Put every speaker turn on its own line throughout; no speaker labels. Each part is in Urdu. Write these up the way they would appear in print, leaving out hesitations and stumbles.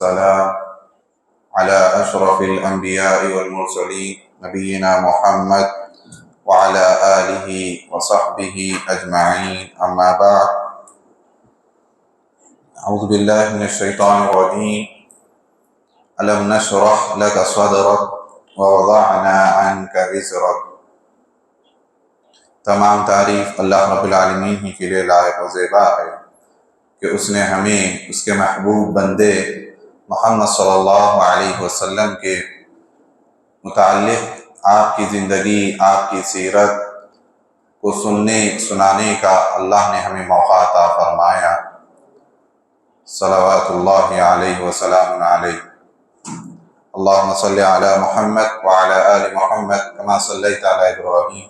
السلام على أشرف الأنبياء والمرسلين نبينا محمد وعلى آله وصحبه أجمعين أما بعد أعوذ بالله من الشيطان الرجيم ألم نشرح لك صدرك ووضعنا عنك وزرك. تمام تعریف اللہ رب العالمین ہی کے لیے لائق و زیبا ہے کہ اس نے ہمیں اس کے محبوب بندے محمد صلی اللہ علیہ وسلم کے متعلق آپ کی زندگی، آپ کی سیرت کو سنانے کا اللہ نے ہمیں موقع عطا فرمایا. صلوات اللہ علیہ وسلم علیہ. اللہم صلی علی محمد وعلی آل محمد کما صلیت علی ابراہیم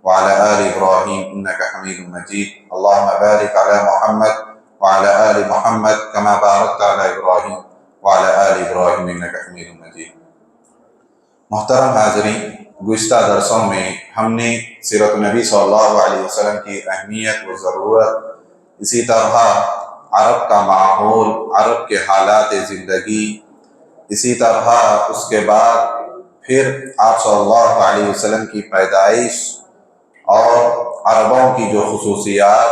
وعلى آل إبراهيم إنك حميد مجيد. اللهم بارك على محمد وعلى آل محمد كما باركت على إبراهيم وعلى آل إبراهيم إنك حميد مجيد. محترم حاضرین، گزشتہ درسوں میں ہم نے سیرت نبی صلی اللہ علیہ وسلم کی اہمیت و ضرورت، اسی طرح عرب کا ماحول، عرب کے حالات زندگی، اسی طرح اس کے بعد پھر آپ صلی اللہ علیہ وسلم کی پیدائش اور عربوں کی جو خصوصیات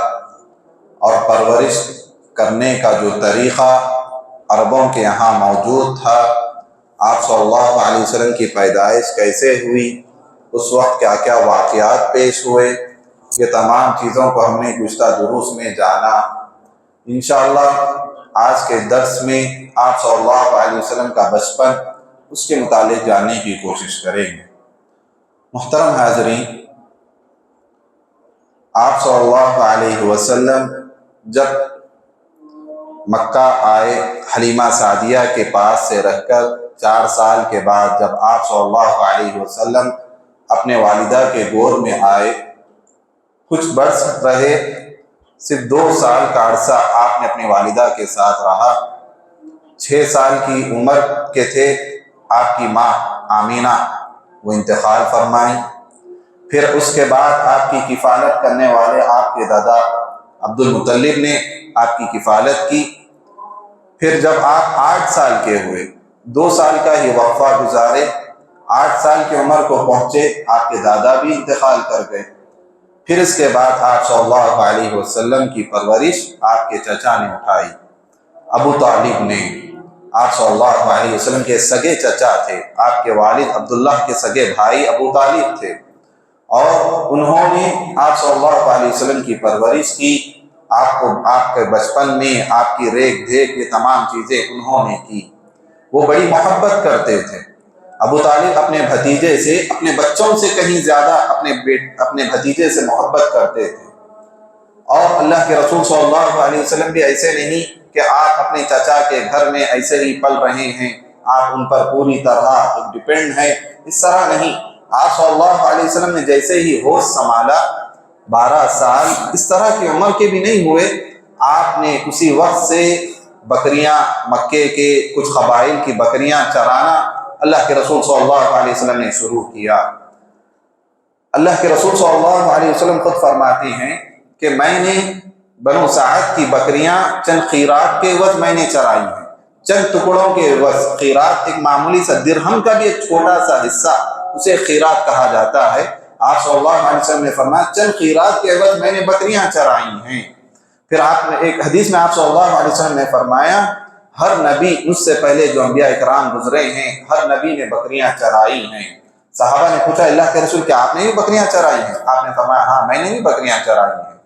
اور پرورش کرنے کا جو طریقہ عربوں کے یہاں موجود تھا، آپ صلی اللہ علیہ وسلم کی پیدائش کیسے ہوئی، اس وقت کیا کیا واقعات پیش ہوئے، یہ تمام چیزوں کو ہم نے گزشتہ دروس میں جانا. انشاءاللہ آج کے درس میں آپ صلی اللہ علیہ وسلم کا بچپن، اس کے متعلق جاننے کی کوشش کریں گے. محترم حاضرین، آپ صلی اللہ علیہ وسلم جب مکہ آئے، حلیمہ سعدیہ کے پاس سے رہ کر 4 سال کے بعد جب آپ صلی اللہ علیہ وسلم اپنے والدہ کے گود میں آئے، کچھ برس رہے، صرف 2 سال کا عرصہ آپ نے اپنی والدہ کے ساتھ رہا. 6 سال کی عمر کے تھے آپ کی ماں آمینہ، وہ انتقال فرمائیں. پھر اس کے بعد آپ کی کفالت کرنے والے آپ کے دادا عبد المطلب نے آپ کی کفالت کی. پھر جب آپ 8 سال کے ہوئے، 2 سال کا ہی وقفہ گزارے، 8 سال کی عمر کو پہنچے، آپ کے دادا بھی انتقال کر گئے. پھر اس کے بعد آپ صلی اللہ علیہ وسلم کی پرورش آپ کے چچا نے اٹھائی، ابو طالب نے. آپ صلی اللہ علیہ وسلم کے سگے چچا تھے، آپ کے والد عبداللہ کے سگے بھائی ابو طالب تھے، اور انہوں نے آپ صلی اللہ علیہ وسلم کی پرورش کی. آپ کے بچپن میں آپ کی ریکھ دیکھ، یہ تمام چیزیں انہوں نے کی. وہ بڑی محبت کرتے تھے. ابو طالب اپنے بھتیجے سے، اپنے بچوں سے کہیں زیادہ اپنے بھتیجے سے محبت کرتے تھے. اور اللہ کے رسول صلی اللہ علیہ وسلم بھی ایسے نہیں کہ آپ اپنے چچا کے گھر میں ایسے ہی پل رہے ہیں، آپ ان پر پوری طرح ڈیپینڈ ہیں، اس طرح نہیں. آپ صلی اللہ علیہ وسلم نے جیسے ہی ہوش سنبھالا، 12 سال اس طرح کی عمر کے بھی نہیں ہوئے، آپ نے اسی وقت سے بکریاں، مکے کے کچھ قبائل کی بکریاں چرانا اللہ کے رسول صلی اللہ علیہ وسلم نے شروع کیا. اللہ کے رسول صلی اللہ علیہ وسلم خود فرماتے ہیں کہ میں نے بنو سعد کی بکریاں چند قیرات کے عوض میں نے چرائی ہیں، چند ٹکڑوں کے عوض. قیرات ایک معمولی سا درہم کا بھی ایک چھوٹا سا حصہ، اسے قیرات کہا جاتا ہے. آپ صلی اللہ علیہ وسلم نے فرمایا چند قیرات کے عوض میں نے بکریاں چرائی ہیں. پھر آپ نے ایک حدیث میں آپ صلی اللہ علیہ وسلم نے فرمایا ہر نبی مجھ سے پہلے جو انبیاء اکرام گزرے ہیں، ہر نبی نے بکریاں چرائی ہیں. صحابہ نے پوچھا اللہ کے رسول کیا آپ نے بھی بکریاں چرائی ہیں؟ آپ نے فرمایا ہاں میں نے بھی بکریاں چرائی ہیں.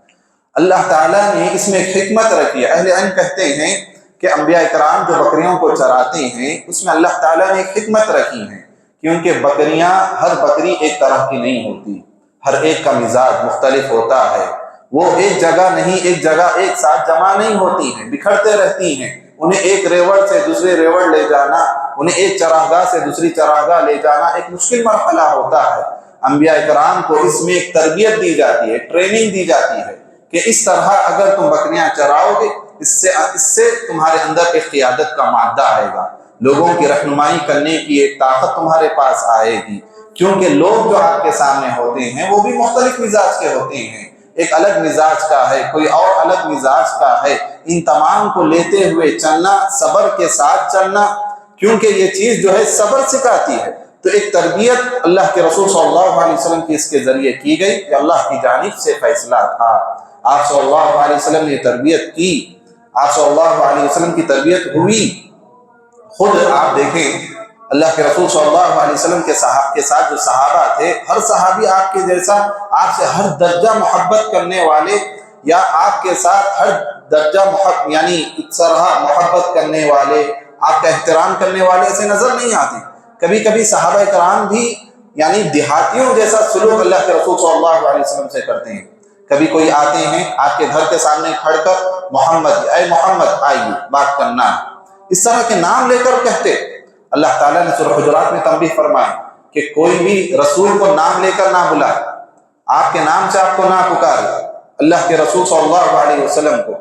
اللہ تعالیٰ نے اس میں ایک حکمت رکھی ہے. اہل علم کہتے ہیں کہ انبیاء اکرام جو بکریوں کو چراتے ہیں، اس میں اللہ تعالیٰ نے ایک حکمت رکھی ہے، کیونکہ بکریاں، ہر بکری ایک طرح کی نہیں ہوتی، ہر ایک کا مزاج مختلف ہوتا ہے. وہ ایک جگہ نہیں، ایک جگہ ایک ساتھ جمع نہیں ہوتی ہیں، بکھرتے رہتی ہیں. انہیں ایک ریوڑ سے دوسرے ریوڑ لے جانا، انہیں ایک چراگاہ سے دوسری چراگاہ لے جانا ایک مشکل مرحلہ ہوتا ہے. انبیاء کرام کو اس میں ایک تربیت دی جاتی ہے، ٹریننگ دی جاتی ہے کہ اس طرح اگر تم بکریاں چراؤ گے، اس سے تمہارے اندر ایک قیادت کا مادہ آئے گا، لوگوں کی رہنمائی کرنے کی ایک طاقت تمہارے پاس آئے گی. کیونکہ لوگ جو آپ کے سامنے ہوتے ہیں وہ بھی مختلف مزاج کے ہوتے ہیں، ایک الگ مزاج کا ہے، کوئی اور الگ مزاج کا ہے. ان تمام کو لیتے ہوئے چلنا، صبر کے ساتھ چلنا، کیونکہ یہ چیز جو ہے صبر سکھاتی ہے۔ تو ایک تربیت اللہ کے رسول صلی اللہ علیہ وسلم کی اس کے ذریعے کی گئی، کہ اللہ کی جانب سے فیصلہ تھا۔ آپ صلی اللہ علیہ وسلم نے تربیت کی، آپ صلی اللہ علیہ وسلم کی تربیت ہوئی۔ خود آپ دیکھیں اللہ کے رسول صلی اللہ علیہ وسلم کے ساتھ جو صحابہ تھے، ہر صحابی آپ کے جیسا، آپ سے ہر درجہ محبت کرنے والے، یا آپ کے ساتھ ہر درجہ یعنی طرح محبت کرنے والے، آپ کا احترام کرنے والے ایسے نظر نہیں آتے۔ کبھی کبھی صحابہ کرام بھی یعنی دیہاتیوں جیسا سلوک اللہ کے رسول صلی اللہ علیہ وسلم سے کرتے ہیں۔ کبھی کوئی آتے ہیں آپ کے گھر کے سامنے کھڑ کر، محمد، اے محمد آئیے بات کرنا ہے، اس طرح کے نام لے کر کہتے۔ اللہ تعالیٰ نے سورہ حجرات میں تنبیہ فرمائی کہ کوئی بھی رسول کو نام لے کر نہ بلائے، آپ کے نام سے آپ کو نہ پکارے، اللہ کے رسول صلی اللہ علیہ وسلم کو۔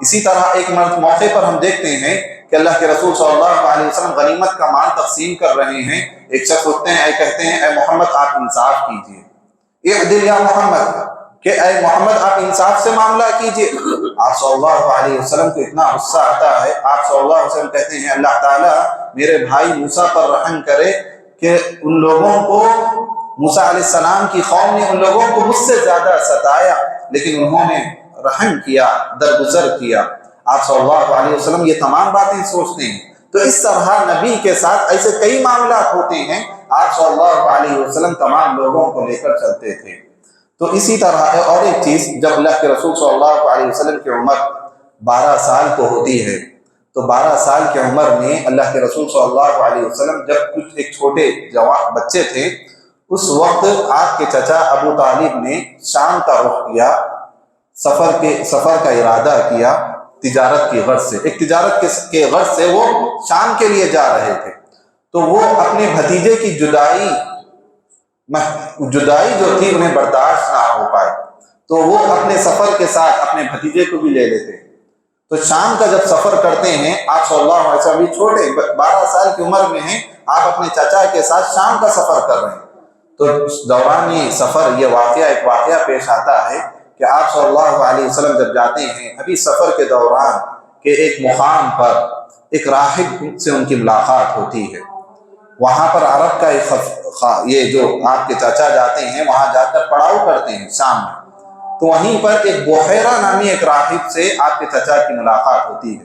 اسی طرح ایک موقع پر ہم دیکھتے ہیں کہ اللہ کے رسول صلی اللہ علیہ وسلم غنیمت کا مال تقسیم کر رہے ہیں، ایک شخص اٹھتے ہیں، کہتے ہیں اے محمد آپ انصاف کیجئے، اعدل یا محمد، کہ اے محمد آپ انصاف سے معاملہ کیجئے۔ آپ صلی اللہ علیہ وسلم کو اتنا غصہ آتا ہے، آپ صلی اللہ علیہ وسلم کہتے ہیں اللہ تعالیٰ میرے بھائی موسیٰ پر رحم کرے کہ ان لوگوں کو، موسیٰ علیہ السلام کی قوم نے ان لوگوں کو مجھ سے زیادہ ستایا، لیکن انہوں نے رحم کیا، درگزر کیا۔ آپ صلی اللہ علیہ وسلم یہ تمام باتیں سوچتے ہیں۔ تو اس طرح نبی کے ساتھ ایسے کئی معاملات ہوتے ہیں، آپ صلی اللہ علیہ وسلم تمام لوگوں کو لے کر چلتے تھے۔ تو اسی طرح اور ایک چیز، جب اللہ کے رسول صلی اللہ علیہ وسلم کی عمر 12 سال کو ہوتی ہے، تو 12 سال کی عمر میں اللہ کے رسول صلی اللہ علیہ وسلم جب کچھ ایک چھوٹے جوان بچے تھے، اس وقت آپ کے چچا ابو طالب نے شام کا رخ کیا، سفر کا ارادہ کیا تجارت کی غرض سے، ایک تجارت کے غرض سے وہ شام کے لیے جا رہے تھے۔ تو وہ اپنے بھتیجے کی جدائی جو تھی انہیں برداشت نہ ہو پائے، تو وہ اپنے سفر کے ساتھ اپنے بھتیجے کو بھی لے لیتے۔ تو شام کا جب سفر کرتے ہیں، آپ صلی اللہ علیہ وسلم چھوٹے 12 سال کی عمر میں ہیں، آپ اپنے چچا کے ساتھ شام کا سفر کر رہے ہیں۔ تو دوران سفر یہ ایک واقعہ پیش آتا ہے کہ آپ صلی اللہ علیہ وسلم جب جاتے ہیں، ابھی سفر کے دوران کہ ایک مقام پر ایک راہب سے ان کی ملاقات ہوتی ہے۔ وہاں پر عرب کا یہ جو آپ کے چچا جاتے ہیں، وہاں جا کر پڑاؤ کرتے ہیں شام میں، تو وہیں پر ایک بحیرہ نامی ایک راہب سے آپ کے چچا کی ملاقات ہوتی ہے۔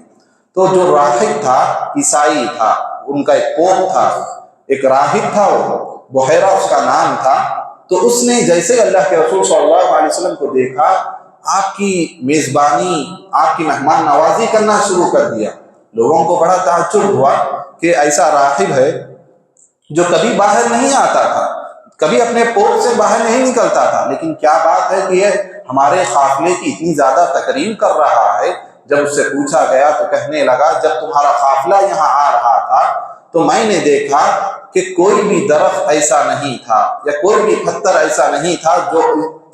تو جو راہب تھا عیسائی تھا، ان کا ایک پوپ تھا، ایک راہب تھا، وہ بحیرہ اس کا نام تھا۔ تو اس نے جیسے اللہ کے رسول صلی اللہ علیہ وسلم کو دیکھا، آپ کی میزبانی، آپ کی مہمان نوازی کرنا شروع کر دیا۔ لوگوں کو بڑا تعجب ہوا کہ ایسا راہب ہے جو کبھی باہر نہیں آتا تھا، کبھی اپنے پوٹ سے باہر نہیں نکلتا تھا، لیکن کیا بات ہے کہ یہ ہمارے قافلے کی اتنی زیادہ تکریم کر رہا ہے۔ جب اس سے پوچھا گیا تو کہنے لگا جب تمہارا قافلہ یہاں آ رہا تھا تو میں نے دیکھا کہ کوئی بھی درخت ایسا نہیں تھا یا کوئی بھی پتھر ایسا نہیں تھا جو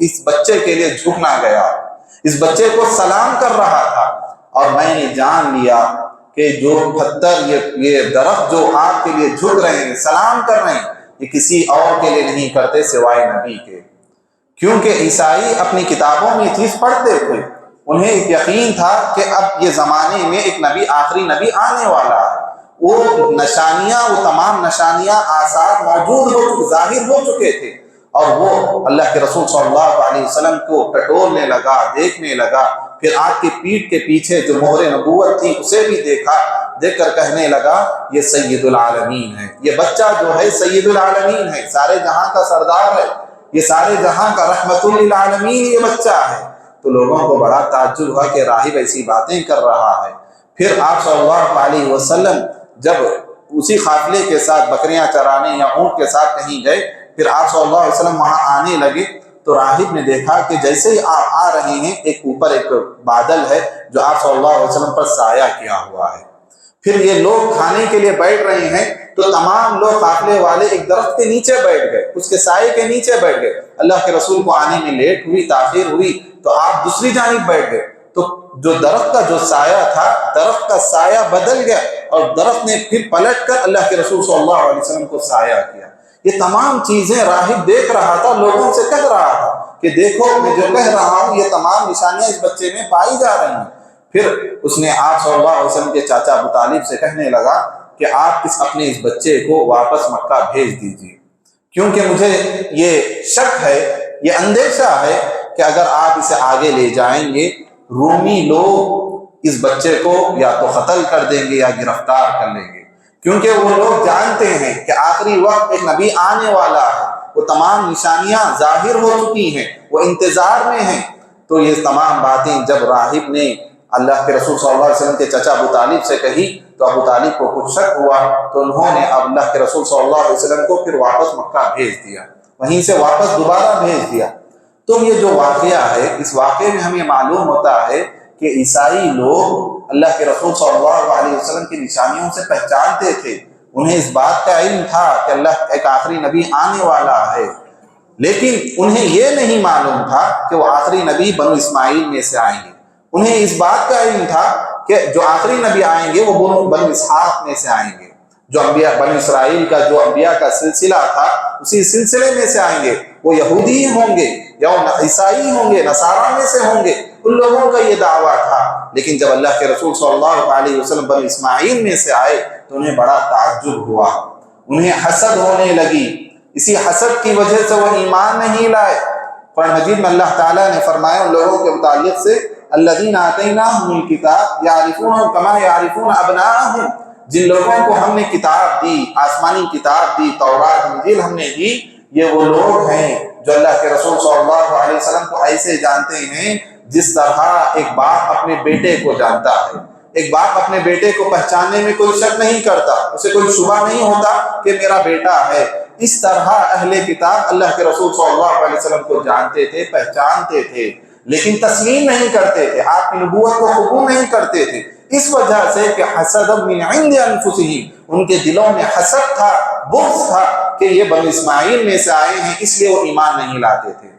اس بچے کے لیے جھک نہ گیا، اس بچے کو سلام کر رہا تھا، اور میں نے جان لیا کہ جو پتھر یہ درخت جو آپ کے لیے جھک رہے ہیں، سلام کر رہے ہیں، یہ کسی اور کے لیے نہیں کرتے سوائے نبی کے۔ کیونکہ عیسائی اپنی کتابوں میں یہ چیز پڑھتے تھے، انہیں ایک یقین تھا کہ اب یہ زمانے میں ایک نبی، آخری نبی آنے والا ہے۔ وہ نشانیاں، وہ تمام نشانیاں، آثار موجود ظاہر ہو چکے تھے، اور وہ اللہ کے رسول صلی اللہ علیہ وسلم کو ٹٹولنے لگا، دیکھنے لگا۔ پھر آپ کی پیٹھ کے پیچھے جو مہر نبوت تھی اسے بھی دیکھا، دیکھ کر کہنے لگا یہ سید العالمین ہے، یہ بچہ جو ہے سید العالمین ہے، سارے جہاں کا سردار ہے، یہ سارے جہاں کا رحمت للعالمین یہ بچہ ہے۔ تو لوگوں کو بڑا تعجب ہوا کہ راہب ایسی باتیں کر رہا ہے۔ پھر آپ صلی اللہ علیہ وسلم جب اسی قافلے کے ساتھ بکریاں چرانے یا اونٹ کے ساتھ کہیں گئے، پھر آپ صلی اللہ علیہ وسلم وہاں آنے لگے، تو راہب نے دیکھا کہ جیسے ہی آپ آ رہے ہیں، ایک اوپر ایک بادل ہے جو آپ صلی اللہ علیہ وسلم پر سایہ کیا ہوا ہے۔ پھر یہ لوگ کھانے کے لیے بیٹھ رہے ہیں، تو تمام لوگ قافلے والے ایک درخت کے نیچے بیٹھ گئے، اس کے سائے کے نیچے بیٹھ گئے۔ اللہ کے رسول کو آنے میں لیٹ ہوئی، تاخیر ہوئی، تو آپ دوسری جانب بیٹھ گئے۔ تو جو درخت کا جو سایہ تھا، درخت کا سایہ بدل گیا، اور درخت نے پھر پلٹ کر اللہ کے رسول صلی اللہ علیہ وسلم کو سایہ کیا۔ یہ تمام چیزیں راہب دیکھ رہا تھا، لوگوں سے کہہ رہا تھا کہ دیکھو میں جو کہہ رہا ہوں یہ تمام نشانیاں اس بچے میں پائی جا رہی ہیں۔ پھر اس نے آپ صلی اللہ علیہ وسلم کے چاچا ابو طالب سے کہنے لگا کہ آپ اپنے اس بچے کو واپس مکہ بھیج دیجیے، کیونکہ مجھے یہ شک ہے، یہ اندیشہ ہے کہ اگر آپ اسے آگے لے جائیں گے رومی لوگ اس بچے کو یا تو قتل کر دیں گے یا گرفتار کر لیں گے، کیونکہ وہ لوگ جانتے ہیں کہ آخری وقت ایک نبی آنے والا ہے، وہ تمام نشانیاں ظاہر ہو چکی ہیں، وہ انتظار میں ہیں۔ تو یہ تمام باتیں جب راہب نے اللہ کے رسول صلی اللہ علیہ وسلم کے چچا ابو طالب سے کہی تو ابو طالب کو کچھ شک ہوا، تو انہوں نے اللہ کے رسول صلی اللہ علیہ وسلم کو پھر واپس مکہ بھیج دیا، وہیں سے واپس دوبارہ بھیج دیا۔ تو یہ جو واقعہ ہے، اس واقعے میں ہمیں معلوم ہوتا ہے کہ عیسائی لوگ اللہ کے رسول صلی اللہ علیہ وسلم کی نشانیوں سے پہچانتے تھے، انہیں اس بات کا علم تھا کہ اللہ ایک آخری نبی آنے والا ہے، لیکن انہیں یہ نہیں معلوم تھا کہ وہ آخری نبی بنو اسماعیل میں سے آئیں گے۔ انہیں اس بات کا علم تھا کہ جو آخری نبی آئیں گے وہ بنو اسحاق میں سے آئیں گے، جو انبیاء بنو اسرائیل کا جو انبیاء کا سلسلہ تھا اسی سلسلے میں سے آئیں گے، وہ یہودی ہوں گے یا عیسائی ہوں گے، نصارہ میں سے ہوں گے، ان لوگوں کا یہ دعویٰ تھا۔ لیکن جب اللہ کے رسول صلی اللہ علیہ وسلم بنو اسماعیل میں سے آئے تو انہیں بڑا تعجب ہوا، انہیں حسد ہونے لگی، اسی حسد کی وجہ سے وہ ایمان نہیں لائے۔ قرآن مجید میں اللہ تعالیٰ نے فرمایا ان لوگوں کے متعلق سے الذین آتیناہم الکتاب یعرفونہ کما یعرفون ابناءہم، جن لوگوں کو ہم نے کتاب دی، آسمانی کتاب دی، تورات انجیل ہم نے دی، یہ وہ لوگ ہیں جو اللہ کے رسول صلی اللہ علیہ وسلم کو ایسے جانتے ہیں جس طرح ایک باپ اپنے بیٹے کو جانتا ہے۔ ایک باپ اپنے بیٹے کو پہچاننے میں کوئی شک نہیں کرتا، اسے کوئی شبہ نہیں ہوتا کہ میرا بیٹا ہے، اس طرح اہل کتاب اللہ کے رسول صلی اللہ علیہ وسلم کو جانتے تھے، پہچانتے تھے، لیکن تسلیم نہیں کرتے تھے، آپ کی نبوت کو قبول نہیں کرتے تھے، اس وجہ سے کہ حسد من عند انفسہم، ان کے دلوں میں حسد تھا، بغض تھا کہ یہ بنو اسماعیل میں سے آئے ہیں، اس لیے وہ ایمان نہیں لاتے تھے۔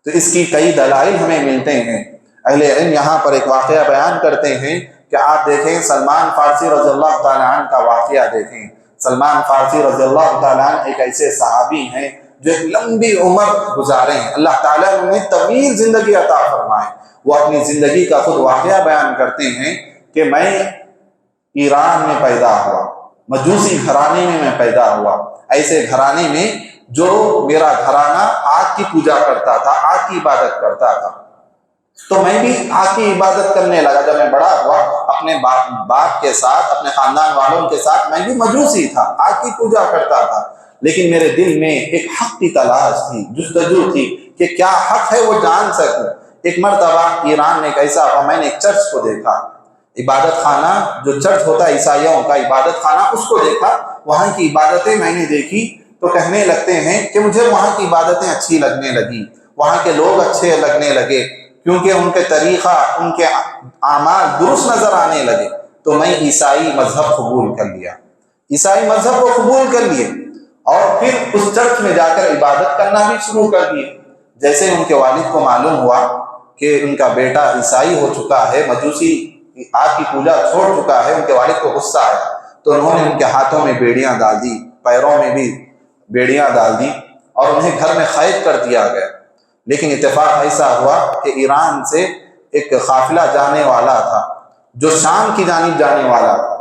تو اس کی کئی دلائل ہمیں ملتے ہیں۔ اہل علم یہاں پر ایک واقعہ بیان کرتے ہیں کہ آپ دیکھیں سلمان فارسی رضی اللہ تعالیٰ عنہ کا واقعہ دیکھیں۔ سلمان فارسی رضی اللہ تعالیٰ عنہ ایک ایسے صحابی ہیں جو ایک لمبی عمر گزارے ہیں، اللہ تعالیٰ نے انہیں طویل زندگی عطا فرمائے۔ وہ اپنی زندگی کا خود واقعہ بیان کرتے ہیں کہ میں ایران میں پیدا ہوا، مجوسی گھرانے میں پیدا ہوا، ایسے گھرانے میں جو میرا گھرانہ آگ کی پوجا کرتا تھا، آگ کی عبادت کرتا تھا، تو میں بھی آگ کی عبادت کرنے لگا۔ جب میں بڑا ہوا اپنے باپ کے ساتھ، اپنے خاندان والوں کے ساتھ، میں بھی مجوسی تھا، آگ کی پوجا کرتا تھا، لیکن میرے دل میں ایک حق کی تلاش تھی، جستجو تھی کہ کیا حق ہے وہ جان سکوں۔ ایک مرتبہ ایران میں ایک ایسا ہوا، میں نے ایک چرچ کو دیکھا، عبادت خانہ جو چرچ ہوتا ہے عیسائیوں کا عبادت خانہ، اس کو دیکھا، وہاں کی عبادتیں میں نے دیکھی تو کہنے لگتے ہیں کہ مجھے وہاں کی عبادتیں اچھی لگنے لگی، وہاں کے لوگ اچھے لگنے لگے، کیونکہ ان کے طریقہ، ان کے اعمال درست نظر آنے لگے، تو میں عیسائی مذہب قبول کر لیا، عیسائی مذہب کو قبول کر لیے، اور پھر اس چرچ میں جا کر عبادت کرنا بھی شروع کر دیے۔ جیسے ان کے والد کو معلوم ہوا کہ ان کا بیٹا عیسائی ہو چکا ہے، مجوسی آگ کی پوجا چھوڑ چکا ہے، ان کے والد کو غصہ آیا، تو انہوں نے ان کے ہاتھوں میں بیڑیاں ڈال دی، پیروں میں بھی بیڑیاں ڈال دی، اور انہیں گھر میں قید کر دیا گیا۔ لیکن اتفاق ایسا ہوا کہ ایران سے ایک قافلہ جانے والا تھا جو شام کی جانب جانے والا تھا،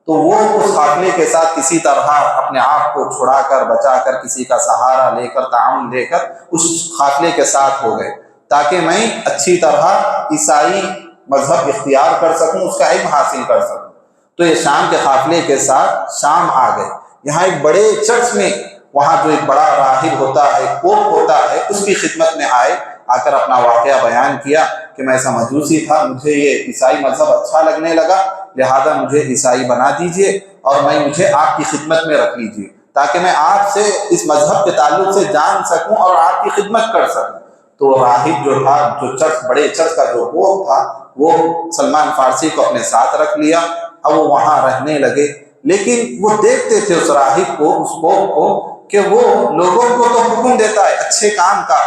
تو وہ اس قافلے کے ساتھ کسی طرح اپنے آپ کو چھڑا کر، بچا کر، کسی کا سہارا لے کر، تعاون لے کر اس قافلے کے ساتھ ہو گئے، تاکہ میں اچھی طرح عیسائی مذہب اختیار کر سکوں، اس کا علم حاصل کر سکوں۔ تو یہ شام کے قافلے کے ساتھ شام آ گئے، یہاں ایک بڑے چرچ میں، وہاں جو ایک بڑا راہب ہوتا ہے، پوپ ہوتا ہے، اس کی خدمت میں آئے، آ کر اپنا واقعہ بیان کیا کہ میں ایسا مجوسی تھا، مجھے یہ عیسائی مذہب اچھا لگنے لگا، لہذا مجھے عیسائی بنا دیجئے اور مجھے آپ کی خدمت میں رکھ لیجئے، تاکہ میں آپ سے اس مذہب کے تعلق سے جان سکوں اور آپ کی خدمت کر سکوں۔ تو راہب جو تھا، جو چرچ، بڑے چرچ کا جو پوپ تھا، وہ سلمان فارسی کو اپنے ساتھ رکھ لیا، اب وہ وہاں رہنے لگے، لیکن وہ دیکھتے تھے اس راہب کو، اس پوپ کو، کہ وہ لوگوں کو تو حکم دیتا ہے اچھے کام کا،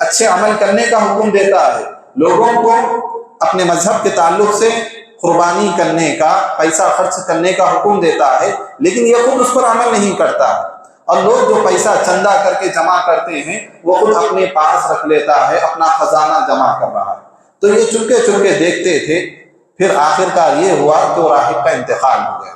اچھے عمل کرنے کا حکم دیتا ہے، لوگوں کو اپنے مذہب کے تعلق سے قربانی کرنے کا، پیسہ خرچ کرنے کا حکم دیتا ہے، لیکن یہ خود اس پر عمل نہیں کرتا ہے، اور لوگ جو پیسہ چندہ کر کے جمع کرتے ہیں وہ خود اپنے پاس رکھ لیتا ہے، اپنا خزانہ جمع کر رہا ہے۔ تو یہ چپکے چپکے دیکھتے تھے پھر آخرکار یہ ہوا کہ وہ راہب کا انتقال ہو گیا۔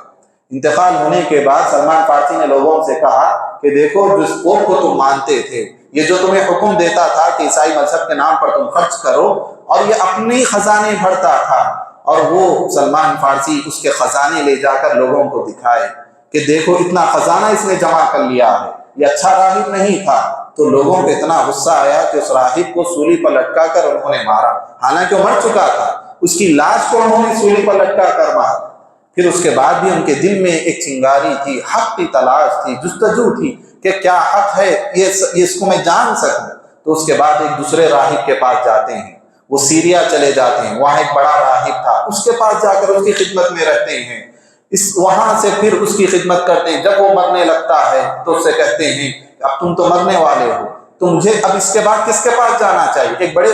انتقال ہونے کے بعد سلمان فارسی نے لوگوں سے کہا کہ دیکھو جس پوپ کو تم مانتے تھے، یہ جو تمہیں حکم دیتا تھا کہ عیسائی مذہب کے نام پر تم خرچ کرو، اور یہ اپنی خزانے بھرتا تھا، اور وہ سلمان فارسی اس کے خزانے لے جا کر لوگوں کو دکھائے کہ دیکھو اتنا خزانہ اس نے جمع کر لیا ہے، یہ اچھا راہب نہیں تھا۔ تو لوگوں کو اتنا غصہ آیا کہ اس راہب کو سولی پر لٹکا کر انہوں نے مارا، حالانکہ وہ مر چکا تھا، اس کی لاش کو انہوں نے سولی پر لٹکا کر مارا۔ پھر اس کے بعد بھی ان کے دل میں ایک چنگاری تھی، حق کی تلاش تھی، جستجو تھی کہ کیا حق ہے، یہ اس کو میں جان سکوں۔ تو اس کے بعد ایک دوسرے راہب کے پاس جاتے ہیں، وہ سیریا چلے جاتے ہیں، وہاں ایک بڑا راہب تھا، اس کے پاس جا کر اس کی خدمت میں رہتے ہیں، وہاں سے پھر اس کی خدمت کرتے ہیں۔ جب وہ مرنے لگتا ہے تو اس سے کہتے ہیں اب تم تو مرنے والے ہو، تو مجھے اب اس کے بعد کس کے پاس جانا چاہیے؟ ایک بڑے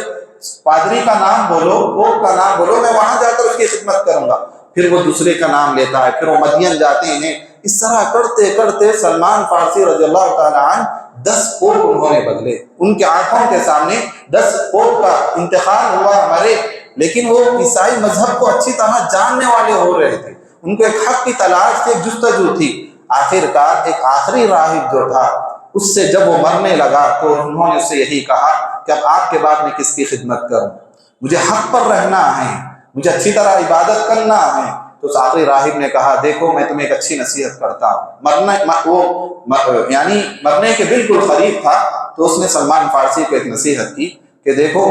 پادری کا نام بولو، پوپ کا نام بولو، میں وہاں جا کر اس کی خدمت کروں گا۔ پھر وہ دوسرے کا نام لیتا ہے، پھر وہ مدین جاتے ہیں۔ اس طرح کرتے کرتے سلمان فارسی رضی اللہ تعالیٰ عنہ 10 پوپ انہوں نے بدلے، ان کے آنکھوں کے سامنے 10 پوپ کا انتقال ہوا، مرے، لیکن وہ عیسائی مذہب کو اچھی طرح جاننے والے ہو رہے تھے، ان کو ایک حق کی تلاش تھی، ایک جستجو تھی۔ آخرکار ایک آخری راہب جو تھا، اس سے جب وہ مرنے لگا تو انہوں نے اس سے یہی کہا کہ اب آپ کے بعد میں کس کی خدمت کروں، مجھے حق پر رہنا ہے، مجھے اچھی طرح عبادت کرنا ہے۔ تو اس آخری راہب نے کہا دیکھو میں تمہیں ایک اچھی نصیحت کرتا ہوں، یعنی مرنے کے بالکل قریب تھا، تو اس نے سلمان فارسی کو ایک نصیحت کی کہ دیکھو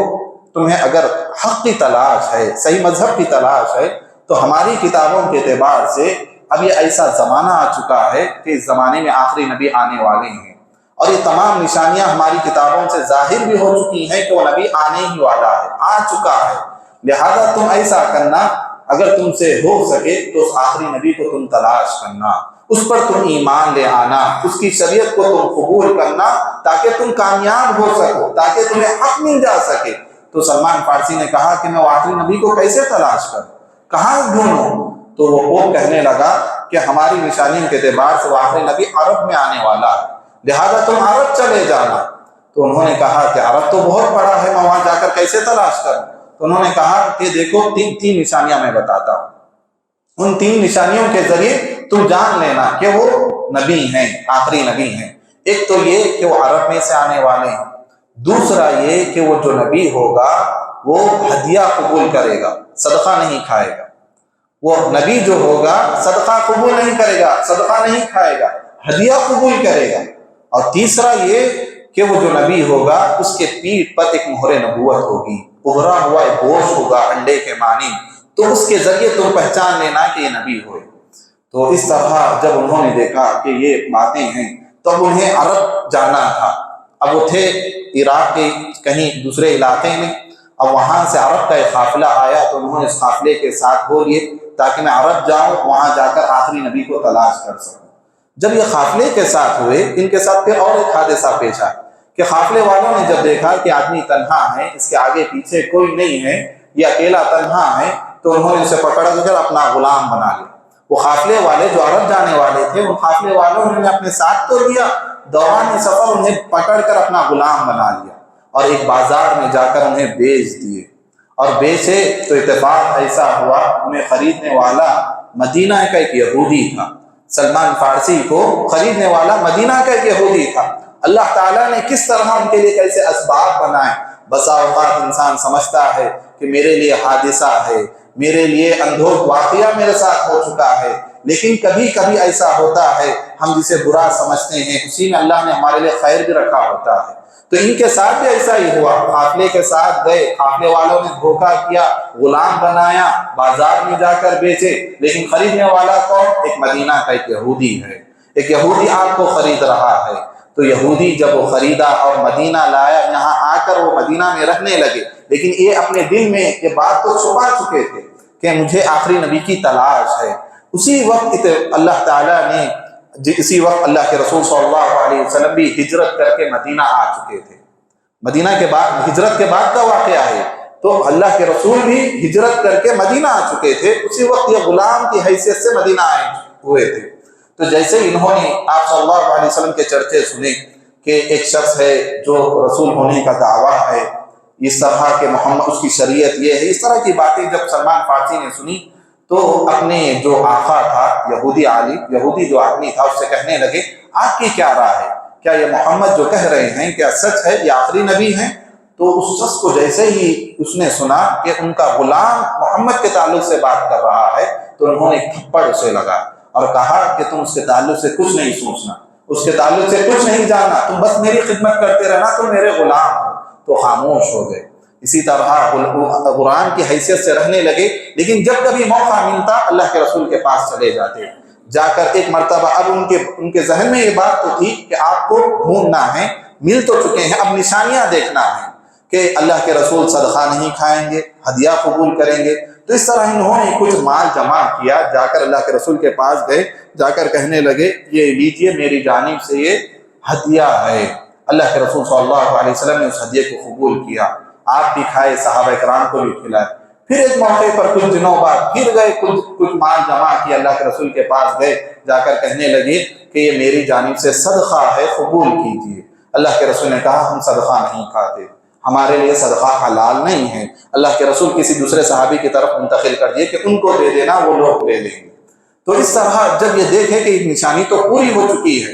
تمہیں اگر حق کی تلاش ہے، صحیح مذہب کی تلاش ہے، تو ہماری کتابوں کے اعتبار سے اب یہ ایسا زمانہ آ چکا ہے کہ اس زمانے میں آخری نبی آنے والے ہیں، اور یہ تمام نشانیاں ہماری کتابوں سے ظاہر بھی ہو چکی ہیں کہ وہ نبی آنے ہی والا ہے، آ چکا ہے۔ لہذا تم ایسا کرنا، اگر تم سے ہو سکے تو اس آخری نبی کو تم تلاش کرنا، اس پر تم ایمان لے آنا، اس کی شریعت کو تم قبول کرنا، تاکہ تم کامیاب ہو سکو، تاکہ تمہیں حق مل جا سکے۔ تو سلمان فارسی نے کہا کہ میں وہ آخری نبی کو کیسے تلاش کروں، کہاں ڈھونڈوں؟ تو وہ پوپ کہنے لگا کہ ہماری نشانیوں کے اعتبار سے وہ آخری نبی عرب میں آنے والا ہے، لہذا تم عرب چلے جانا۔ تو انہوں نے کہا کہ عرب تو بہت بڑا ہے، میں وہاں جا کر کیسے تلاش کروں؟ تو انہوں نے کہا کہ دیکھو تین نشانیاں میں بتاتا ہوں، ان 3 نشانیوں کے ذریعے تم جان لینا کہ وہ نبی ہیں، آخری نبی ہیں۔ ایک تو یہ کہ وہ عرب میں سے آنے والے ہیں، دوسرا یہ کہ وہ جو نبی ہوگا وہ ہدیہ قبول کرے گا، صدقہ نہیں کھائے گا، وہ نبی جو ہوگا صدقہ قبول نہیں کرے گا، صدقہ نہیں کھائے گا، ہدیہ قبول کرے گا۔ اور تیسرا یہ کہ وہ جو نبی ہوگا اس کے پیٹھ پر ایک مہر نبوت ہوگی، ابھرا ہوا ایک گوشت ہوگا انڈے کے مانند، تو اس کے ذریعے تم پہچان لینا کہ یہ نبی ہوئے۔ تو اس طرح جب انہوں نے دیکھا کہ یہ باتیں ہیں تو اب انہیں عرب جانا تھا، اب وہ تھے عراق کے کہیں دوسرے علاقے میں، اب وہاں سے عرب کا ایک قافلہ آیا، تو انہوں نے اس قافلے کے ساتھ بولیے تاکہ میں عرب جاؤں، وہاں جا کر آخری نبی کو تلاش کر سکوں۔ جب یہ قافلے کے ساتھ ہوئے، ان کے ساتھ پھر اور ایک حادثہ پیش آیا کہ قافلے والوں نے جب دیکھا کہ آدمی تنہا ہے، اس کے آگے پیچھے کوئی نہیں ہے، یہ اکیلا تنہا ہے، تو انہوں نے اسے پکڑ کر اپنا غلام بنا لیا۔ وہ قافلے والے جو عرب جانے والے تھے، ان قافلے والوں نے اپنے ساتھ تو لیا، دوران سفر انہیں پکڑ کر اپنا غلام بنا لیا، اور ایک بازار میں جا کر انہیں بیچ دیے، اور بیچے تو اتفاق ایسا ہوا انہیں خریدنے والا مدینہ کا ایک یہودی تھا، سلمان فارسی کو خریدنے والا مدینہ کا ایک یہودی تھا۔ اللہ تعالیٰ نے کس طرح ان کے لیے کیسے اسباب بنائے۔ بسا اوقات انسان سمجھتا ہے کہ میرے لیے حادثہ ہے، میرے لیے اندھوک واقعہ میرے ساتھ ہو چکا ہے، لیکن کبھی کبھی ایسا ہوتا ہے ہم جسے برا سمجھتے ہیں اسی میں اللہ نے ہمارے لیے خیر بھی رکھا ہوتا ہے۔ تو ان کے ساتھ بھی ایسا ہی ہوا، قافلے کے ساتھ گئے، قافلے والوں نے دھوکہ کیا، غلام بنایا، بازار میں جا کر بیچے، لیکن خریدنے والا کون؟ ایک مدینہ کا ایک یہودی ہے، ایک یہودی آپ کو خرید رہا ہے۔ تو یہودی جب وہ خریدا اور مدینہ لایا، یہاں آ کر وہ مدینہ میں رہنے لگے، لیکن یہ اپنے دل میں یہ بات تو چھپا چکے تھے کہ مجھے آخری نبی کی تلاش ہے۔ اسی وقت اللہ تعالیٰ نے اسی وقت اللہ کے رسول صلی اللہ علیہ وسلم بھی ہجرت کر کے مدینہ آ چکے تھے۔ مدینہ کے بعد، ہجرت کے بعد کا واقعہ ہے، تو اللہ کے رسول بھی ہجرت کر کے مدینہ آ چکے تھے، اسی وقت یہ غلام کی حیثیت سے مدینہ آئے ہوئے تھے۔ تو جیسے انہوں نے آپ صلی اللہ علیہ وسلم کے چرچے سنے کہ ایک شخص ہے جو رسول ہونے کا دعویٰ ہے، اس طرح کہ محمد اس کی شریعت یہ ہے، اس طرح کی باتیں جب سلمان فارسی نے سنی تو اپنے جو آقا تھا یہودی جو آدمی تھا اس سے کہنے لگے آپ کی کیا رائے ہے، کیا یہ محمد جو کہہ رہے ہیں کیا سچ ہے، یہ آخری نبی ہیں؟ تو اس شخص کو جیسے ہی اس نے سنا کہ ان کا غلام محمد کے تعلق سے بات کر رہا ہے تو انہوں نے تھپڑ اسے لگا اور کہا کہ تم اس کے تعلق سے کچھ نہیں سوچنا، اس کے تعلق سے کچھ نہیں جاننا، تم بس میری خدمت کرتے رہنا، تم میرے غلام ہو۔ تو خاموش ہو گئے۔ اسی طرح قرآن کی حیثیت سے رہنے لگے، لیکن جب کبھی موقع ملتا اللہ کے رسول کے پاس چلے جاتے، جا کر ایک مرتبہ اب ان کے ذہن میں یہ بات تو تھی کہ آپ کو ڈھونڈنا ہے، مل تو چکے ہیں، اب نشانیاں دیکھنا ہے کہ اللہ کے رسول صدقہ نہیں کھائیں گے، ہدیہ قبول کریں گے۔ تو اس طرح انہوں نے کچھ مال جمع کیا، جا کر اللہ کے رسول کے پاس گئے، جا کر کہنے لگے یہ لیجئے میری جانب سے یہ ہدیہ ہے۔ اللہ کے رسول صلی اللہ علیہ وسلم نے اس ہدیے کو قبول کیا، آپ بھی کھائے، صحابہ کرام کو بھی کھلائے۔ پھر ایک موقع پر کچھ دنوں بعد پھر گئے، کچھ مال جمع کیا، اللہ کے رسول کے پاس گئے، جا کر کہنے لگے کہ یہ میری جانب سے صدقہ ہے، قبول کیجیے۔ اللہ کے رسول نے کہا ہم صدقہ نہیں کھاتے، ہمارے لیے صدقہ حلال نہیں ہے۔ اللہ کے رسول کسی دوسرے صحابی کی طرف منتقل کر دیے کہ ان کو دے دینا، وہ لوگ لے لیں گے۔ تو اس طرح جب یہ دیکھے کہ ایک نشانی تو پوری ہو چکی ہے،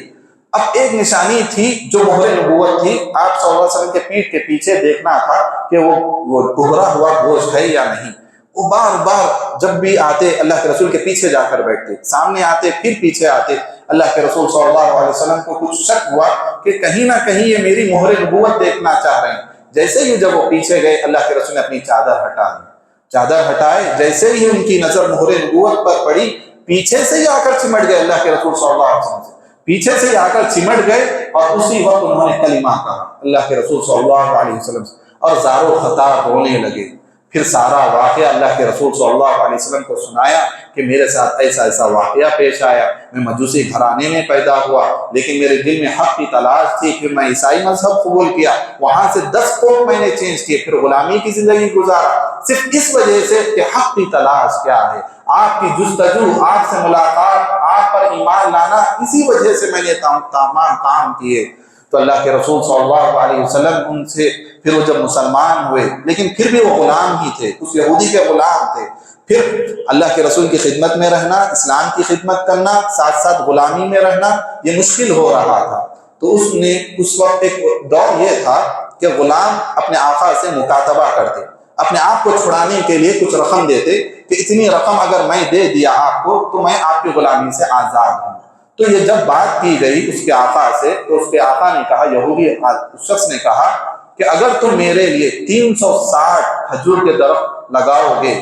اب ایک نشانی تھی جو مہر نبوت تھی، آپ صلی اللہ علیہ وسلم کے پیٹھ کے پیچھے دیکھنا تھا کہ وہ ابھرا ہوا گوشت ہے یا نہیں۔ وہ بار بار جب بھی آتے اللہ کے رسول کے پیچھے جا کر بیٹھتے، سامنے آتے پھر پیچھے آتے۔ اللہ کے رسول صلی اللہ علیہ وسلم کو کچھ شک ہوا کہ کہیں نہ کہیں یہ میری مہر نبوت دیکھنا چاہ رہے ہیں۔ جیسے ہی جب وہ پیچھے گئے اللہ کے رسول نے اپنی چادر ہٹا دی، چادر ہٹائے، جیسے ہی ان کی نظر مہر نبوت پر پڑی، پیچھے سے ہی آ کر چمٹ گئے اللہ کے رسول صلی اللہ علیہ وسلم سے، پیچھے سے آ کر چمٹ گئے اور اسی وقت انہوں نے کلمہ کہا اللہ کے رسول صلی اللہ علیہ وسلم سے، اور زار و خطار رونے لگے۔ پھر سارا واقعہ اللہ کے رسول صلی اللہ علیہ وسلم کو سنایا کہ میرے ساتھ ایسا ایسا واقعہ پیش آیا، میں مجوسی گھرانے میں پیدا ہوا، لیکن میرے دل میں حق کی تلاش تھی، پھر میں عیسائی مذہب قبول کیا، وہاں سے 10 کوٹ میں نے چینج کیے، پھر غلامی کی زندگی گزارا، صرف اس وجہ سے کہ حق کی تلاش کیا ہے، آپ کی جستجو، آپ سے ملاقات، آپ پر ایمان لانا، اسی وجہ سے میں نے تمام کام کیے۔ تو اللہ کے رسول صلی اللہ علیہ وسلم ان سے پھر وہ جب مسلمان ہوئے، لیکن پھر بھی وہ غلام ہی تھے، اس یہودی کے غلام تھے۔ پھر اللہ کے رسول کی خدمت میں رہنا، اسلام کی خدمت کرنا، ساتھ ساتھ غلامی میں رہنا، یہ مشکل ہو رہا تھا۔ تو اس وقت ایک دور یہ تھا کہ غلام اپنے آقا سے مکاتبہ کرتے، اپنے آپ کو چھڑانے کے لیے کچھ رقم دیتے کہ اتنی رقم اگر میں دے دیا آپ کو تو میں آپ کی غلامی سے آزاد ہوں۔ تو یہ جب بات کی گئی اس کے آقا سے تو اس کے آقا نے کہا، یہودی اس شخص نے کہا کہ اگر تم میرے لیے 360 کھجور کے درخت لگاؤ گے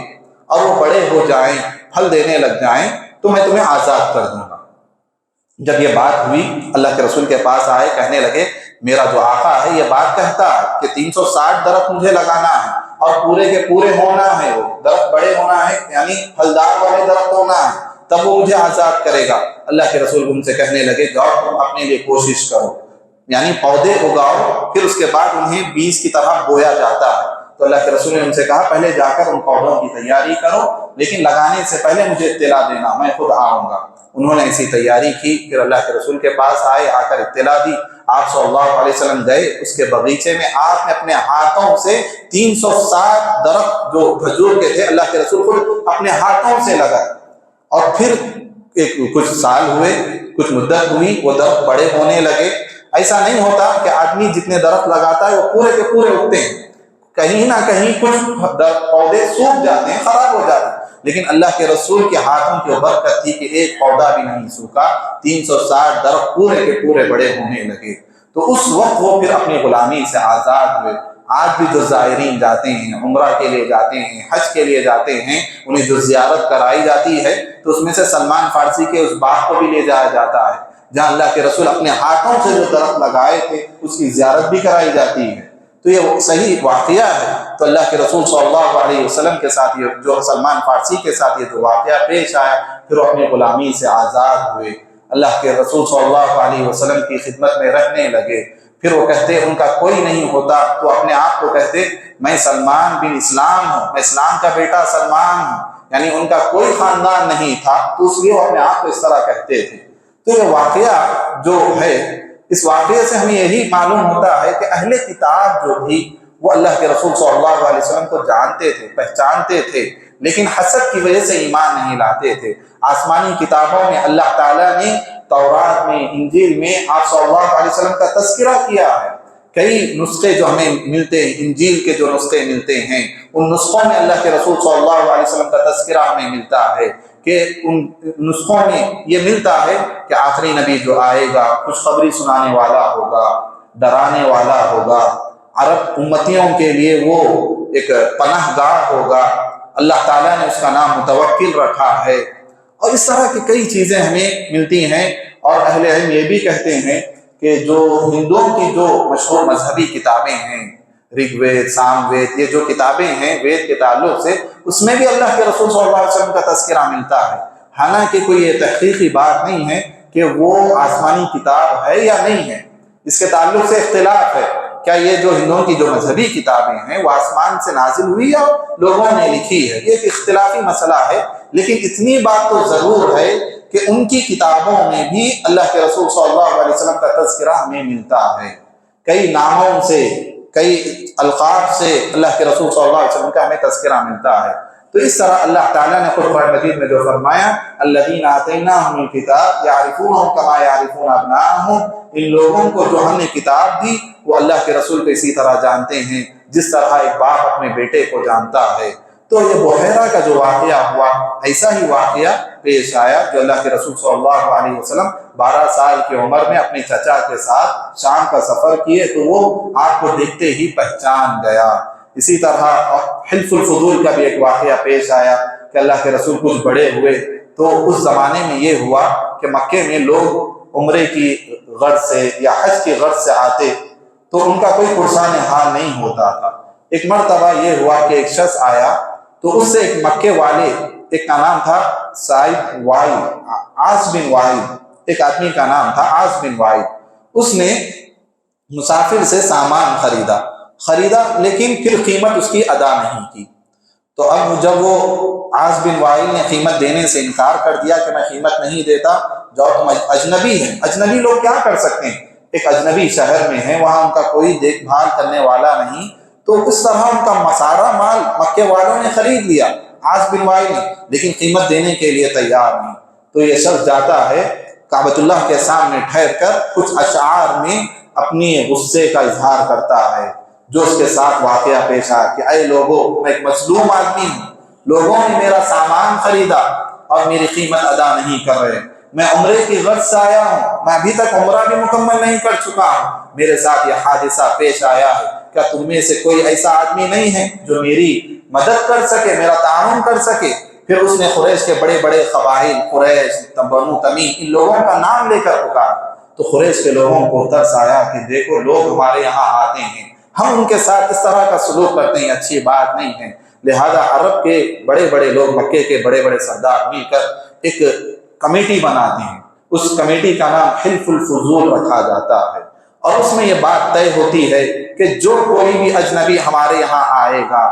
اور وہ بڑے ہو جائیں، پھل دینے لگ جائیں تو میں تمہیں آزاد کر دوں گا۔ جب یہ بات ہوئی اللہ کے رسول کے پاس آئے، کہنے لگے میرا جو آقا ہے یہ بات کہتا ہے کہ 360 درخت مجھے لگانا ہے اور پورے کے پورے ہونا ہے، وہ درخت بڑے ہونا ہے، یعنی پھلدار والے درخت ہونا ہے، تب وہ مجھے آزاد کرے گا۔ اللہ کے رسول ان سے کہنے لگے جاؤ تم اپنے لیے کوشش کرو، یعنی پودے اگاؤ، پھر اس کے بعد انہیں بیج کی طرح بویا جاتا ہے۔ تو اللہ کے رسول نے ان سے کہا پہلے جا کر ان پودوں کی تیاری کرو، لیکن لگانے سے پہلے مجھے اطلاع دینا، میں خود آؤں گا۔ انہوں نے ایسی تیاری کی، پھر اللہ کے رسول کے پاس آئے، آ کر اطلاع دی، آپ صلی اللہ علیہ وسلم گئے اس کے باغیچے میں، آپ نے اپنے ہاتھوں سے 360 درخت جو کھجور کے تھے اللہ کے رسول خود اپنے ہاتھوں سے لگائے، اور پھر کچھ سال ہوئے، کچھ مدت ہوئی، وہ درخت بڑے ہونے لگے۔ ایسا نہیں ہوتا کہ آدمی جتنے درخت لگاتا ہے وہ پورے کے پورے اگتے ہیں، کہیں نہ کہیں کچھ پودے سوکھ جاتے ہیں، خراب ہو جاتے ہیں، لیکن اللہ کے رسول کے ہاتھوں کی برکت تھی کہ ایک پودا بھی نہیں سوکھا، 360 درخت پورے کے پورے بڑے ہونے لگے۔ تو اس وقت وہ پھر اپنی غلامی سے آزاد ہوئے۔ آج بھی جو زائرین جاتے ہیں، عمرہ کے لیے جاتے ہیں، حج کے لیے جاتے ہیں، انہیں جو زیارت کرائی جاتی ہے تو اس میں سے سلمان فارسی کے اس باغ کو بھی لے جایا جاتا ہے جہاں اللہ کے رسول اپنے ہاتھوں سے جو درخت لگائے تھے اس کی زیارت بھی کرائی جاتی ہے۔ تو یہ صحیح واقعہ ہے۔ تو اللہ کے رسول صلی اللہ علیہ وسلم کے ساتھ یہ جو سلمان فارسی کے ساتھ یہ جو واقعہ پیش آیا، پھر وہ اپنی غلامی سے آزاد ہوئے، اللہ کے رسول صلی اللہ علیہ وسلم کی خدمت میں رہنے لگے۔ پھر وہ کہتے ان کا کوئی نہیں ہوتا تو اپنے آپ کو کہتے میں سلمان بن اسلام ہوں، میں اسلام کا بیٹا سلمان ہوں، یعنی ان کا کوئی خاندان نہیں تھا تو اس لیے وہ اپنے آپ کو اس طرح کہتے تھے۔ تو یہ واقعہ جو ہے، اس واقعے سے ہمیں یہی معلوم ہوتا ہے کہ اہل کتاب جو تھی وہ اللہ کے رسول صلی اللہ علیہ وسلم کو جانتے تھے، پہچانتے تھے، لیکن حسد کی وجہ سے ایمان نہیں لاتے تھے۔ آسمانی کتابوں میں اللہ تعالیٰ نے تورات میں، انجیل میں آپ صلی اللہ علیہ وسلم کا تذکرہ کیا ہے۔ کئی نسخے جو ہمیں ملتے ہیں، انجیل کے جو نسخے ملتے ہیں، ان نسخوں میں اللہ کے رسول صلی اللہ علیہ وسلم کا تذکرہ ہمیں ملتا ہے کہ ان نسخوں میں یہ ملتا ہے کہ آخری نبی جو آئے گا خوشخبری سنانے والا ہوگا، ڈرانے والا ہوگا، عرب امتیوں کے لیے وہ ایک پناہ گاہ ہوگا، اللہ تعالیٰ نے اس کا نام متوکل رکھا ہے، اور اس طرح کی کئی چیزیں ہمیں ملتی ہیں۔ اور اہل علم یہ بھی کہتے ہیں کہ جو ہندوؤں کی جو مشہور مذہبی کتابیں ہیں، رگ وید، سام وید، یہ جو کتابیں ہیں وید کے تعلق سے، اس میں بھی اللہ کے رسول صلی اللہ علیہ وسلم کا تذکرہ ملتا ہے، حالانکہ کوئی یہ تحقیقی بات نہیں ہے کہ وہ آسمانی کتاب ہے یا نہیں ہے۔ اس کے تعلق سے اختلاف ہے، کیا یہ جو ہندوؤں کی جو مذہبی کتابیں ہیں وہ آسمان سے نازل ہوئی یا لوگوں نے لکھی ہے، یہ ایک اختلافی مسئلہ ہے، لیکن اتنی بات تو ضرور ہے کہ ان کی کتابوں میں بھی اللہ کے رسول صلی اللہ علیہ وسلم کا تذکرہ ہمیں ملتا ہے، کئی ناموں سے، کئی القاب سے اللہ کے رسول صلی اللہ علیہ وسلم کا ہمیں تذکرہ ملتا ہے۔ تو اس طرح اللہ تعالیٰ نے قرآن مجید میں جو فرمایا، الذین آتیناہم الکتاب یعرفونہ کما یعرفون ابناءہم، ان لوگوں کو جو ہم نے کتاب دی وہ اللہ کے رسول کو اسی طرح جانتے ہیں جس طرح ایک باپ اپنے بیٹے کو جانتا ہے۔ تو یہ بحیرہ کا جو واقعہ ہوا، ایسا ہی واقعہ پیش آیا جو اللہ کے رسول صلی اللہ علیہ وسلم 12 سال کی عمر میں اپنے چچا کے ساتھ شام کا سفر کیے تو وہ آپ کو دیکھتے ہی پہچان گیا۔ اسی طرح حلف الفضول کا بھی ایک واقعہ پیش آیا کہ اللہ کے رسول کچھ بڑے ہوئے تو اس زمانے میں یہ ہوا کہ مکے میں لوگ عمرے کی غرض سے یا حج کی غرض سے آتے تو ان کا کوئی پرسان حال نہیں ہوتا تھا۔ ایک مرتبہ یہ ہوا کہ ایک شخص آیا تو اس سے ایک مکے والے، ایک کا نام تھا سعید وائد، عاص بن وائد، ایک آدمی کا نام تھا عاص بن وائد، اس نے مسافر سے سامان خریدا لیکن پھر قیمت اس کی ادا نہیں کی۔ تو اب جب وہ عاص بن وائد نے قیمت دینے سے انکار کر دیا کہ میں قیمت نہیں دیتا، جاؤ تم اجنبی ہیں، اجنبی لوگ کیا کر سکتے ہیں، ایک اجنبی شہر میں ہے، وہاں ان کا کوئی دیکھ بھال کرنے والا نہیں، تو اس طرح ان کا سارا مال مکے والوں نے خرید لیا، عاص بن وائل نے، لیکن قیمت دینے کے لیے تیار نہیں۔ تو یہ شخص جاتا ہے کعبۃ اللہ کے سامنے ٹھہر کر کچھ اشعار میں اپنی غصے کا اظہار کرتا ہے جو اس کے ساتھ واقعہ پیش آیا کہ اے لوگوں، میں ایک مظلوم آدمی ہوں، لوگوں نے میرا سامان خریدا اور میری قیمت ادا نہیں کر رہے، میں عمرے کی غرض سے آیا ہوں، میں ابھی تک عمرہ بھی مکمل نہیں کر چکا ہوں، میرے ساتھ یہ حادثہ پیش آیا ہے، کیا تم میں سے کوئی ایسا آدمی نہیں ہے جو میری مدد کر سکے، میرا تعاون کر سکے؟ پھر اس نے قریش کے بڑے بڑے قبائل، قریش، بنو تمیم، ان لوگوں کا نام لے کر پکارا تو قریش کے لوگوں کو ترس آیا کہ دیکھو لوگ ہمارے یہاں آتے ہیں، ہم ان کے ساتھ اس طرح کا سلوک کرتے ہیں، اچھی بات نہیں ہے۔ لہذا عرب کے بڑے بڑے لوگ، مکے کے بڑے بڑے سردار مل کر ایک کمیٹی بناتے ہیں، اس کمیٹی کا نام حلف الفضول رکھا جاتا ہے، اور اس میں یہ بات طے ہوتی ہے کہ جو کوئی بھی اجنبی ہمارے یہاں آئے گا،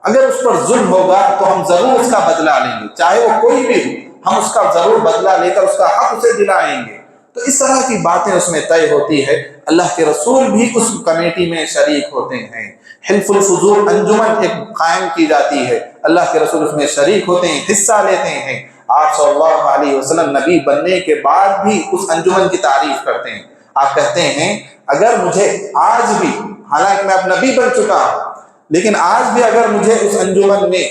اگر اس پر ظلم ہوگا تو ہم ضرور اس کا بدلہ لیں گے، چاہے وہ کوئی بھی ہو، ہم اس کا ضرور بدلہ لے کر اس کا حق اسے دلائیں گے۔ تو اس طرح کی باتیں اس میں طے ہوتی ہے۔ اللہ کے رسول بھی اس کمیٹی میں شریک ہوتے ہیں، حلف الفضول انجمن ایک قائم کی جاتی ہے، اللہ کے رسول اس میں شریک ہوتے ہیں، حصہ لیتے ہیں۔ آپ صلی اللہ علیہ وسلم نبی بننے کے بعد بھی اس انجمن کی تعریف کرتے ہیں۔ آپ کہتے ہیں اگر مجھے آج بھی، حالانکہ میں اب نبی بن چکا ہوں، لیکن آج بھی اگر مجھے اس انجمن میں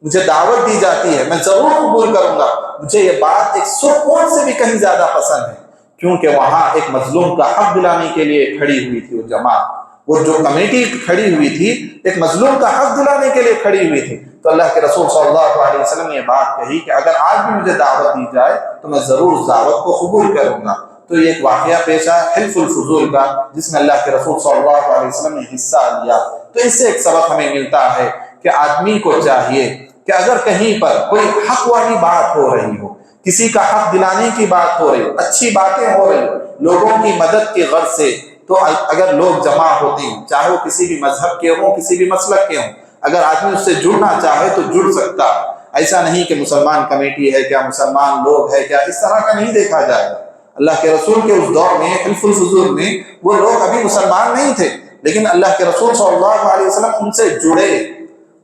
مجھے دعوت دی جاتی ہے، میں ضرور قبول کروں گا۔ مجھے یہ بات ایک سکون سے بھی کہیں زیادہ پسند ہے، کیونکہ وہاں ایک مظلوم کا حق دلانے کے لیے کھڑی ہوئی تھی وہ جماعت، وہ جو کمیٹی کھڑی ہوئی تھی ایک مظلوم کا حق دلانے کے لیے کھڑی ہوئی تھی۔ تو اللہ کے رسول صلی اللہ علیہ وسلم نے یہ بات کہی کہ اگر آج بھی مجھے دعوت دی جائے تو میں ضرور اس دعوت کو قبول کروں گا۔ تو یہ ایک واقعہ پیش آیا حلف الفضول کا، جس میں اللہ کے رسول صلی اللہ علیہ وسلم نے حصہ لیا۔ تو اس سے ایک سبق ہمیں ملتا ہے کہ آدمی کو چاہیے کہ اگر کہیں پر کوئی حق والی بات ہو رہی ہو، کسی کا حق دلانے کی بات ہو رہی ہو، اچھی باتیں ہو رہی ہو لوگوں کی مدد کی غرض سے، تو اگر لوگ جمع ہوتے ہیں، چاہے وہ کسی بھی مذہب کے ہوں، کسی بھی مسلک کے ہوں، اگر آدمی اس سے جڑنا چاہے تو جڑ سکتا ہے۔ ایسا نہیں کہ مسلمان کمیٹی ہے کیا، مسلمان لوگ ہے کیا، اس طرح کا نہیں دیکھا جائے گا۔ اللہ کے رسول کے اس دور میں حلف الفضول میں وہ لوگ ابھی مسلمان نہیں تھے، لیکن اللہ کے رسول صلی اللہ علیہ وسلم ان سے جڑے،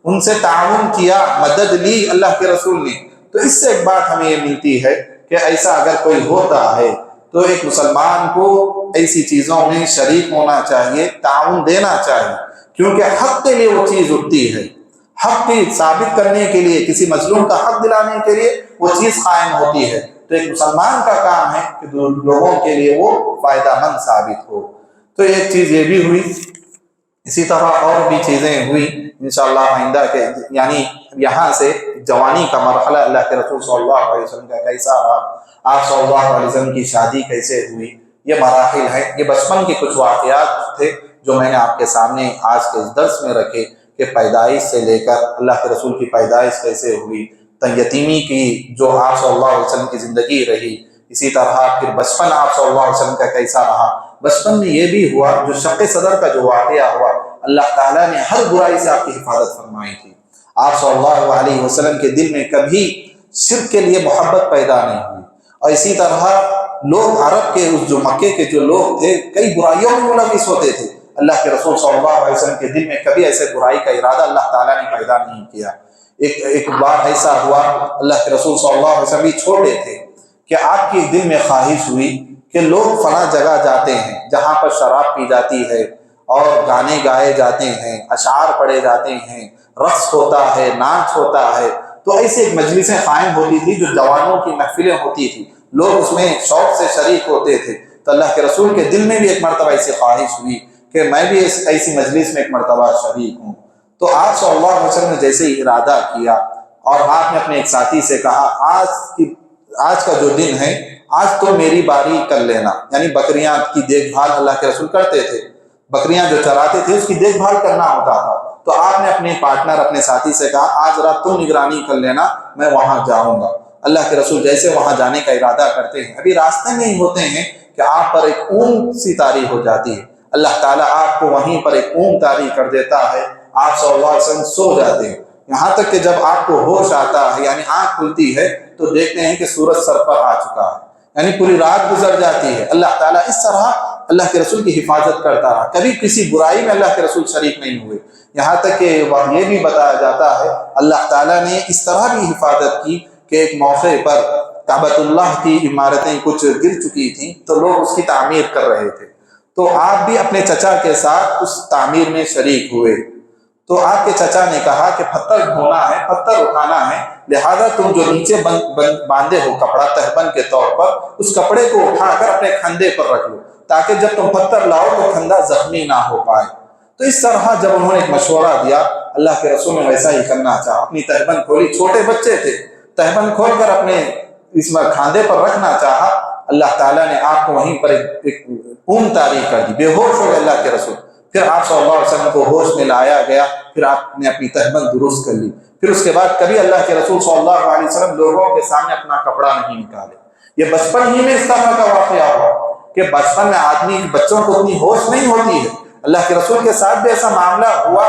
ان سے تعاون کیا، مدد لی اللہ کے رسول نے۔ تو اس سے ایک بات ہمیں یہ ملتی ہے کہ ایسا اگر کوئی ہوتا ہے تو ایک مسلمان کو ایسی چیزوں میں شریک ہونا چاہیے، تعاون دینا چاہیے، کیونکہ حق کے لیے وہ چیز اٹھتی ہے، حق کی ثابت کرنے کے لیے، کسی مظلوم کا حق دلانے کے لیے وہ چیز قائم ہوتی ہے۔ تو ایک مسلمان کا کام ہے کہ لوگوں کے لیے وہ فائدہ مند ثابت ہو۔ تو ایک چیز یہ بھی ہوئی، اسی طرح اور بھی چیزیں ہوئی انشاءاللہ آئندہ کے، یعنی یہاں سے جوانی کا مرحلہ اللہ کے رسول صلی اللہ علیہ وسلم کا کیسا رہا، آپ صلی اللہ علیہ وسلم کی شادی کیسے ہوئی، یہ مراحل ہیں۔ یہ بچپن کے کچھ واقعات تھے جو میں نے آپ کے سامنے آج کے اس درس میں رکھے کہ پیدائش سے لے کر اللہ کے رسول کی پیدائش کیسے ہوئی، یتیمی کی جو آپ صلی اللہ علیہ وسلم کی زندگی رہی، اسی طرح پھر بچپن آپ صلی اللہ علیہ وسلم کا کیسا رہا۔ بچپن میں یہ بھی ہوا، جو شق صدر کا جو واقعہ ہوا، اللہ تعالیٰ نے ہر برائی سے آپ کی حفاظت فرمائی تھی۔ آپ صلی اللہ علیہ وسلم کے دل میں کبھی شرک کے لیے محبت پیدا نہیں ہوئی، اور اسی طرح لوگ عرب کے جو مکے کے جو لوگ تھے کئی برائیوں میں ملوث ہوتے تھے، اللہ کے رسول صلی اللہ علیہ وسلم کے دل میں کبھی ایسے برائی کا ارادہ اللہ تعالیٰ نے پیدا نہیں کیا۔ ایک بار ایسا ہوا، اللہ کے رسول صلی اللہ علیہ وسلم بھی چھوٹے تھے کہ آپ کے دل میں خواہش ہوئی کہ لوگ فلاں جگہ جاتے ہیں جہاں پر شراب پی جاتی ہے اور گانے گائے جاتے ہیں، اشعار پڑھے جاتے ہیں، رقص ہوتا ہے، ناچ ہوتا ہے۔ تو ایسے ایک مجلسیں قائم ہوتی تھی جو جوانوں کی محفلیں ہوتی تھی، لوگ اس میں شوق سے شریک ہوتے تھے۔ تو اللہ کے رسول کے دل میں بھی ایک مرتبہ ایسی خواہش ہوئی کہ میں بھی ایسی مجلس میں ایک مرتبہ شریک ہوں۔ تو آپ صلی اللہ علیہ وسلم نے جیسے ہی ارادہ کیا اور آپ نے اپنے ایک ساتھی سے کہا آج کا جو دن ہے آج تو میری باری کر لینا، یعنی بکریاں کی دیکھ بھال اللہ کے رسول کرتے تھے، بکریاں جو چراتے تھے اس کی دیکھ بھال کرنا ہوتا تھا۔ تو آپ نے اپنے پارٹنر اپنے ساتھی سے کہا آج رات تو نگرانی کر لینا، میں وہاں جاؤں گا۔ اللہ کے رسول جیسے وہاں جانے کا ارادہ کرتے ہیں، ابھی راستے میں ہی ہوتے ہیں کہ آپ پر ایک اونگ سی طاری ہو جاتی ہے، اللہ تعالیٰ آپ کو وہیں پر ایک اونگ طاری کر دیتا ہے، آپ صلی اللہ علیہ وسلم سو جاتے ہیں، یہاں تک کہ جب آپ کو ہوش آتا ہے یعنی آنکھ کھلتی ہے تو دیکھتے ہیں کہ سورج سر پر آ چکا ہے، یعنی پوری رات گزر جاتی ہے۔ اللہ تعالیٰ اس طرح اللہ کے رسول کی حفاظت کرتا رہا، کبھی کسی برائی میں اللہ کے رسول شریک نہیں ہوئے، یہاں تک کہ یہ بھی بتایا جاتا ہے اللہ تعالیٰ نے اس طرح بھی حفاظت کی کہ ایک موقع پر کعبۃ اللہ کی عمارتیں کچھ گر چکی تھیں تو لوگ اس کی تعمیر کر رہے تھے، تو آپ بھی اپنے چچا کے ساتھ اس تعمیر میں شریک ہوئے۔ تو آپ کے چچا نے کہا کہ پتھر ڈھونا ہے، پتھر اٹھانا ہے، لہذا تم جو نیچے باندھے ہو کپڑا تہبند کے طور پر، اس کپڑے کو اٹھا کر اپنے کھندے پر رکھ لو تاکہ جب تم پتھر لاؤ تو کھندا زخمی نہ ہو پائے۔ تو اس طرح جب انہوں نے ایک مشورہ دیا، اللہ کے رسول نے ویسا ہی کرنا چاہا، اپنی تہبند کھولی، چھوٹے بچے تھے، تہبند کھول کر اپنے اس میں کھاندے پر رکھنا چاہا، اللہ تعالیٰ نے آپ کو وہیں پر ایک اونگ طاری کر دی، بے ہوش ہو گئے اللہ کے رسول۔ پھر آپ صلی اللہ علیہ وسلم کو ہوش میں لایا گیا، پھر آپ نے اپنی تہبند درست کر لی۔ پھر اس کے بعد کبھی اللہ کے رسول صلی اللہ علیہ وسلم لوگوں کے سامنے اپنا کپڑا نہیں نکالے۔ یہ بچپن ہی میں اس طرح کا واقعہ ہوا کہ بچپن میں آدمی بچوں کو اتنی ہوش نہیں ہوتی ہے، اللہ کے رسول کے ساتھ بھی ایسا معاملہ ہوا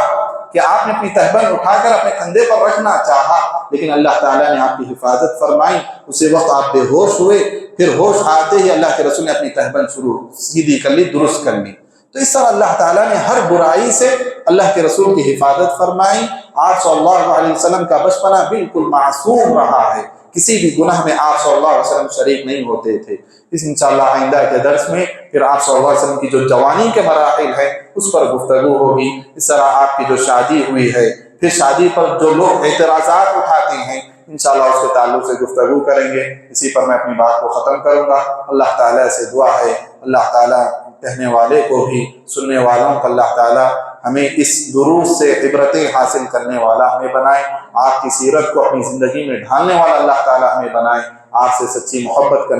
کہ آپ نے اپنی تہبند اٹھا کر اپنے کندھے پر رکھنا چاہا، لیکن اللہ تعالیٰ نے آپ کی حفاظت فرمائی، اسی وقت آپ بے ہوش ہوئے، پھر ہوش آتے ہی اللہ کے رسول نے اپنی تہبند سیدھی کر لی، درست کر لی۔ تو اس طرح اللہ تعالیٰ نے ہر برائی سے اللہ کے رسول کی حفاظت فرمائی۔ آپ صلی اللہ علیہ وسلم کا بچپنا بالکل معصوم رہا ہے، کسی بھی گناہ میں آپ صلی اللہ علیہ وسلم شریک نہیں ہوتے تھے۔ اس انشاءاللہ آئندہ کے درس میں پھر آپ صلی اللہ علیہ وسلم کی جو جوانی کے مراحل ہیں اس پر گفتگو ہوگی۔ اس طرح آپ کی جو شادی ہوئی ہے، پھر شادی پر جو لوگ اعتراضات اٹھاتے ہیں، انشاءاللہ اس کے تعلق سے گفتگو کریں گے۔ اسی پر میں اپنی بات کو ختم کروں گا۔ اللہ تعالیٰ سے دعا ہے اللہ تعالیٰ کہنے والے کو بھی سننے والوں کو اللہ تعالیٰ ہمیں اس دروس سے عبرتیں حاصل کرنے والا ہمیں بنائے، آپ کی سیرت کو اپنی زندگی میں ڈھالنے والا اللہ تعالیٰ ہمیں بنائے، آپ سے سچی محبت کرنے